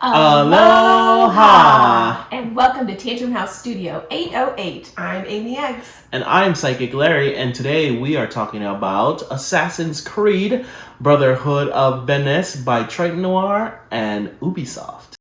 Aloha! And welcome to Tantrum House Studio 808. I'm AmyEggs. And I'm Psydekick Larry, and today we are talking about Assassin's Creed Brotherhood of Venice by Triton Noir and Ubisoft.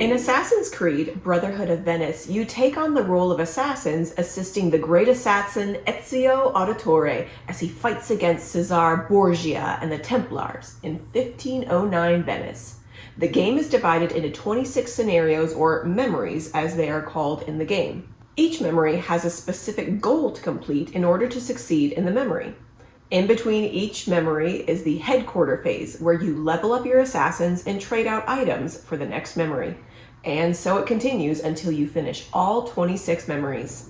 In Assassin's Creed Brotherhood of Venice, you take on the role of assassins assisting the great assassin Ezio Auditore as he fights against Cesare Borgia and the Templars in 1509 Venice. The game is divided into 26 scenarios, or memories as they are called in the game. Each memory has a specific goal to complete in order to succeed in the memory. In between each memory is the headquarter phase, where you level up your assassins and trade out items for the next memory. And so it continues until you finish all 26 memories.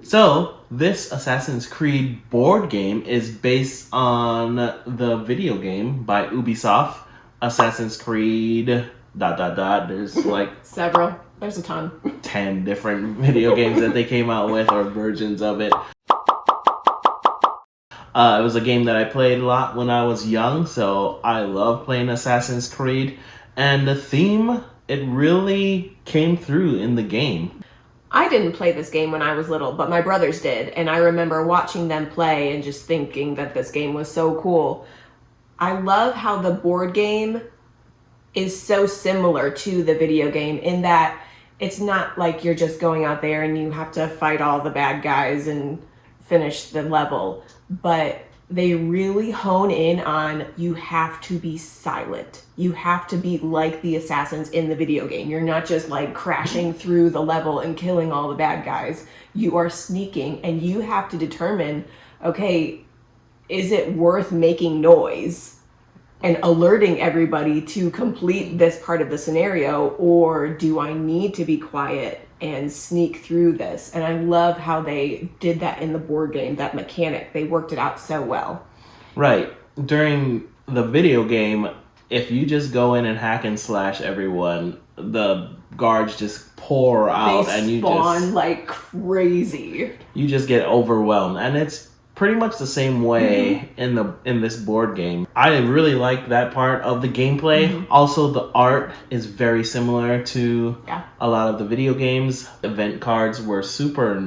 So, this Assassin's Creed board game is based on the video game by Ubisoft, Assassin's Creed... There's like... Several. There's a ton. 10 different video games that they came out with, or versions of it. It was a game that I played a lot when I was young, so I love playing Assassin's Creed. And the theme, it really came through in the game. I didn't play this game when I was little, but my brothers did. And I remember watching them play and just thinking that this game was so cool. I love how the board game is so similar to the video game in that it's not like you're just going out there and you have to fight all the bad guys and finish the level, but they really hone in on you have to be silent. You have to be like the assassins in the video game. You're not just like crashing through the level and killing all the bad guys. You are sneaking and you have to determine, okay, is it worth making noise and alerting everybody to complete this part of the scenario, or do I need to be quiet and sneak through this? And I love how they did that in the board game, that mechanic. They worked it out so well. Right. During the video game, if you just go in and hack and slash everyone, the guards just pour out and you spawn like crazy. You just get overwhelmed. And it's pretty much the same way in this board game. I really like that part of the gameplay. Also, the art is very similar to a lot of the video games. Event cards were super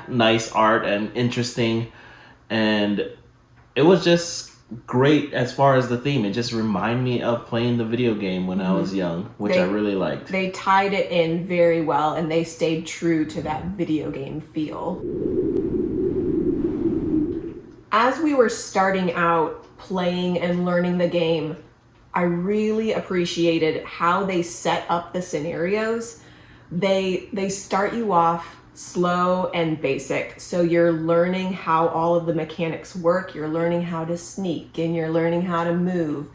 nice art and interesting, and it was just great as far as the theme. It just reminded me of playing the video game when I was young, which I really liked. They tied it in very well, and they stayed true to that video game feel. As we were starting out playing and learning the game, I really appreciated how they set up the scenarios. They start you off slow and basic. So you're learning how all of the mechanics work, you're learning how to sneak, and you're learning how to move.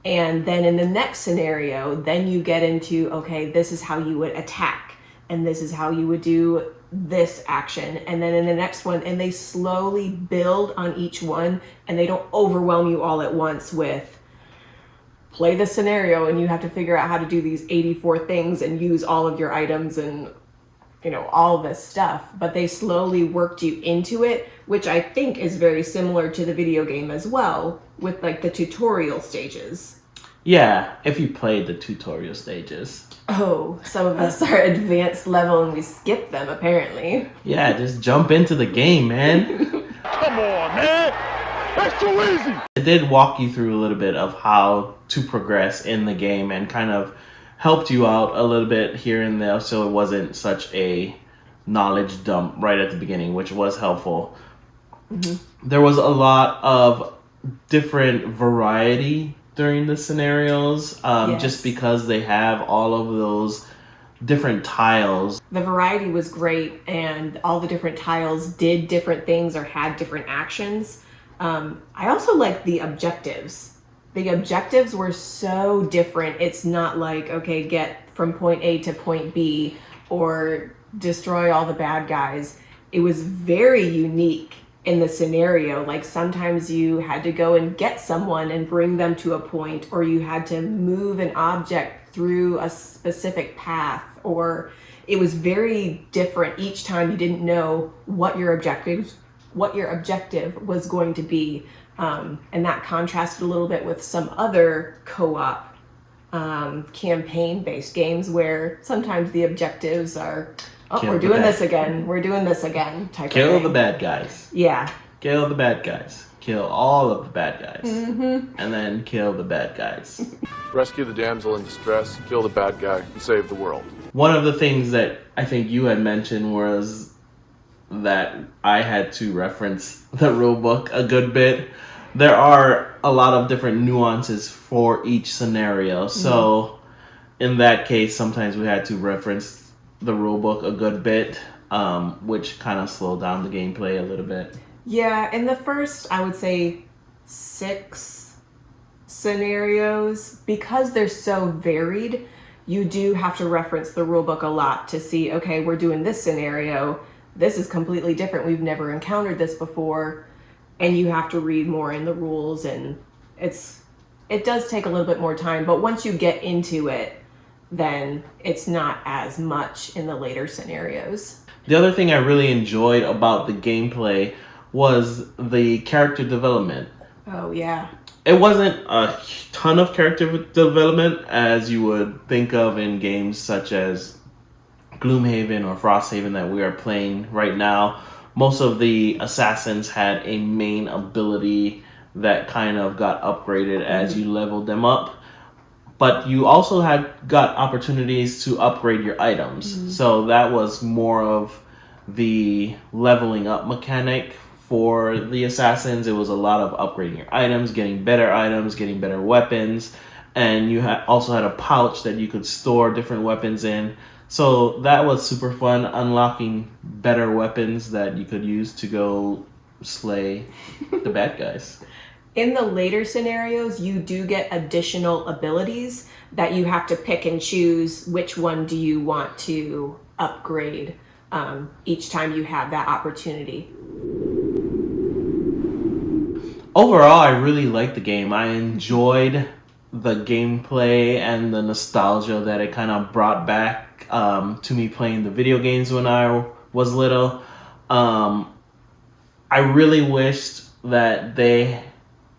And then in the next scenario, then you get into, okay, this is how you would attack, and this is how you would do this action, and then in the next one, and they slowly build on each one, and they don't overwhelm you all at once with play the scenario and you have to figure out how to do these 84 things and use all of your items and all this stuff. But they slowly worked you into it, which I think is very similar to the video game as well, with like the tutorial stages. Yeah, if you played the tutorial stages. Oh, some of us are advanced level and we skip them, apparently. Yeah, just jump into the game, man. Come on, man. That's too easy. It did walk you through a little bit of how to progress in the game and kind of helped you out a little bit here and there, so it wasn't such a knowledge dump right at the beginning, which was helpful. There was a lot of different variety during the scenarios, just because they have all of those different tiles. The variety was great, and all the different tiles did different things or had different actions. I also like the objectives. The objectives were so different. It's not like, okay, get from point A to point B or destroy all the bad guys. It was very unique in the scenario. Like sometimes you had to go and get someone and bring them to a point, or you had to move an object through a specific path, or it was very different each time. You didn't know what your objective was going to be. And that contrasted a little bit with some other co-op campaign-based games where sometimes the objectives are, we're doing this again type of thing. Kill the bad guys. Yeah. Kill the bad guys. Kill all of the bad guys. And then kill the bad guys. Rescue the damsel in distress, kill the bad guy, and save the world. One of the things that I think you had mentioned was that I had to reference the rulebook a good bit. There are a lot of different nuances for each scenario. So in that case, sometimes we had to reference the rulebook a good bit, which kind of slowed down the gameplay a little bit. Yeah, in the first, I would say 6 scenarios, because they're so varied, you do have to reference the rulebook a lot to see, okay, we're doing this scenario. This is completely different. We've never encountered this before. And you have to read more in the rules, and it does take a little bit more time. But once you get into it, then it's not as much in the later scenarios. The other thing I really enjoyed about the gameplay was the character development. Oh, yeah. It wasn't a ton of character development as you would think of in games such as Gloomhaven or Frosthaven that we are playing right now. Most of the assassins had a main ability that kind of got upgraded as you leveled them up. But you also got opportunities to upgrade your items. So that was more of the leveling up mechanic for the assassins. It was a lot of upgrading your items, getting better weapons. And you also had a pouch that you could store different weapons in. So that was super fun, unlocking better weapons that you could use to go slay the bad guys. In the later scenarios, you do get additional abilities that you have to pick and choose which one do you want to upgrade each time you have that opportunity. Overall, I really liked the game. I enjoyed the gameplay and the nostalgia that it kind of brought back to me playing the video games when I was little. I really wished that they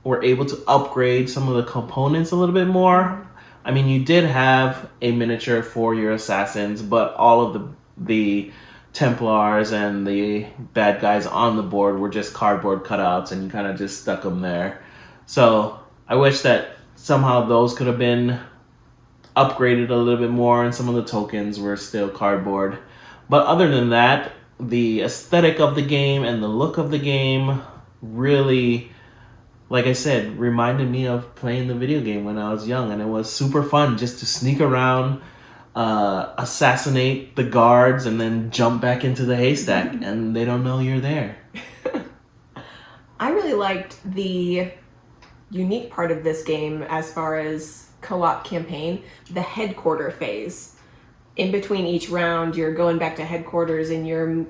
were able to upgrade some of the components a little bit more. I mean, you did have a miniature for your assassins, but all of the Templars and the bad guys on the board were just cardboard cutouts, and you kind of just stuck them there. So I wish that somehow those could have been upgraded a little bit more, and some of the tokens were still cardboard. But other than that, the aesthetic of the game and the look of the game really, like I said, reminded me of playing the video game when I was young, and it was super fun just to sneak around, assassinate the guards, and then jump back into the haystack, and they don't know you're there. I really liked the unique part of this game as far as co-op campaign, the headquarter phase. In between each round, you're going back to headquarters and you're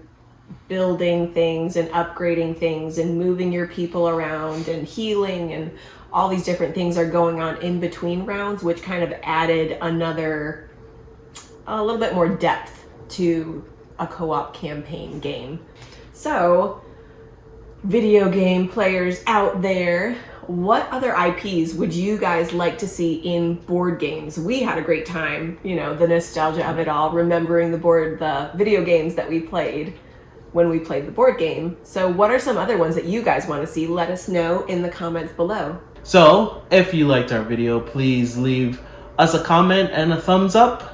building things and upgrading things and moving your people around and healing, and all these different things are going on in between rounds, which kind of added a little bit more depth to a co-op campaign game. So, video game players out there, what other IPs would you guys like to see in board games? We had a great time, the nostalgia of it all, remembering the video games that we played when we played the board game. So what are some other ones that you guys want to see? Let us know in the comments below. So if you liked our video, please leave us a comment and a thumbs up,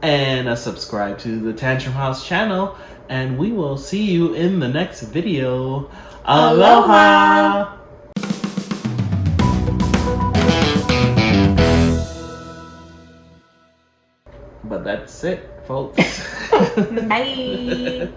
and subscribe to the Tantrum House channel, and we will see you in the next video. Aloha! But that's it, folks. Bye!